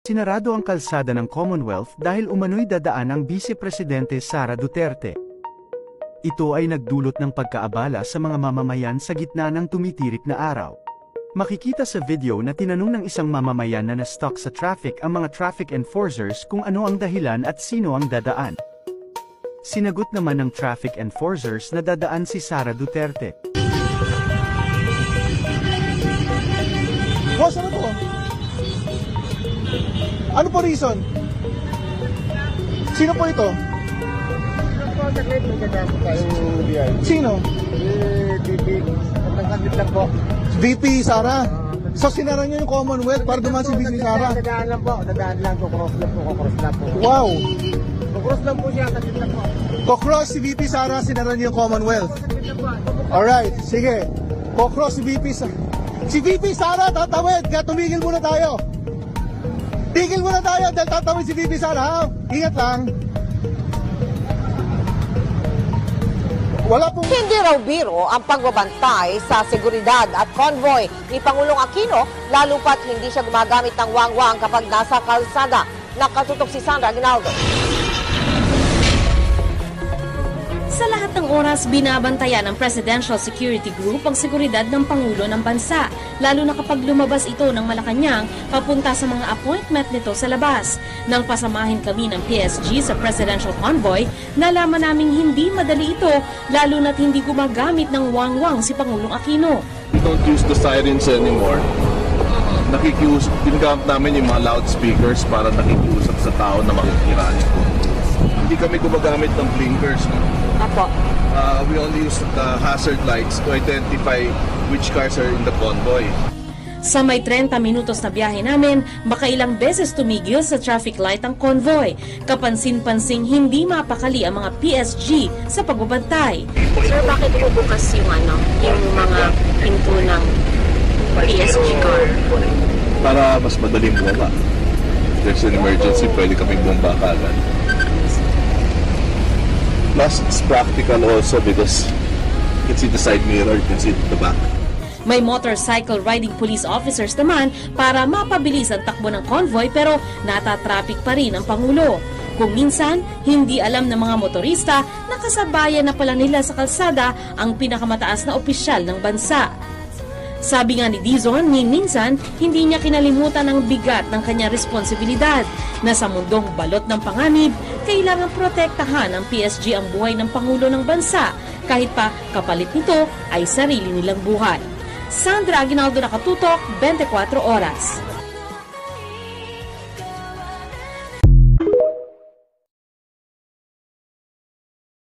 Sinarado ang kalsada ng Commonwealth dahil umano'y dadaan ang Vice Presidente Sara Duterte. Ito ay nagdulot ng pagkaabala sa mga mamamayan sa gitna ng tumitirik na araw. Makikita sa video na tinanong ng isang mamamayan na na-stuck sa traffic ang mga traffic enforcers kung ano ang dahilan at sino ang dadaan. Sinagot naman ng traffic enforcers na dadaan si Sara Duterte. Boss, ano po? Ano po reason? Sino po ito? Sino? VP Sara. So sinara niyo yung Commonwealth para dumaan si VP Sara? Dadaan lang po, kukross lang po. Wow! Kukross lang po siya, kasi lang po. Kukross si VP Sara, sinara niyo yung Commonwealth. Alright, sige. Kukross si VP Sara. Si VP Sara, tatawid! Kaya tumigil muna tayo. Tigil muna tayo dahil tatawid si VP Sara, ha? Ingat lang. Wala pong... Hindi raw biro ang pagbabantay sa seguridad at convoy ni Pangulong Aquino, lalo pat hindi siya gumagamit ng wangwang kapag nasa kalsada. Nakatutok si Sandra Aguinaldo. Sa lahat ng oras, binabantayan ng Presidential Security Group ang seguridad ng Pangulo ng Bansa, lalo na kapag lumabas ito ng Malacanang papunta sa mga appointment nito sa labas. Nang pasamahin kami ng PSG sa Presidential Convoy, nalaman naming hindi madali ito, lalo na't hindi gumagamit ng wangwang si Pangulong Aquino. We don't use the sirens anymore. Ginagamit namin yung mga loudspeakers para nakikiusap sa tao na makikiraan. Hindi kami gumagamit ng blinkers. Apo. We only use the hazard lights to identify which cars are in the convoy. Sa may 30 minutos na biyahe namin, makailang beses tumigil sa traffic light ang convoy. Kapansin-pansing hindi mapakali ang mga PSG sa pagbabantay. Sir, bakit bubukas yung mga pinto ng PSG car? Para mas madaling bumaba. If there's an emergency, pwede kaming bumaba kagad. Plus, it's practical also because you can see the side mirror, you can see the back. May motorcycle riding police officers naman para mapabilis ang takbo ng convoy pero natatraffic pa rin ang Pangulo. Kung minsan, hindi alam ng mga motorista na kasabayan na pala nila sa kalsada ang pinakamataas na opisyal ng bansa. Sabi nga ni Dizon, minsan hindi niya kinalimutan ang bigat ng kanyang responsibilidad na sa mundong balot ng panganib, kailangan protektahan ng PSG ang buhay ng Pangulo ng bansa kahit pa kapalit nito ay sarili nilang buhay. Sandra Aguinaldo, Nakatutok, 24 Oras.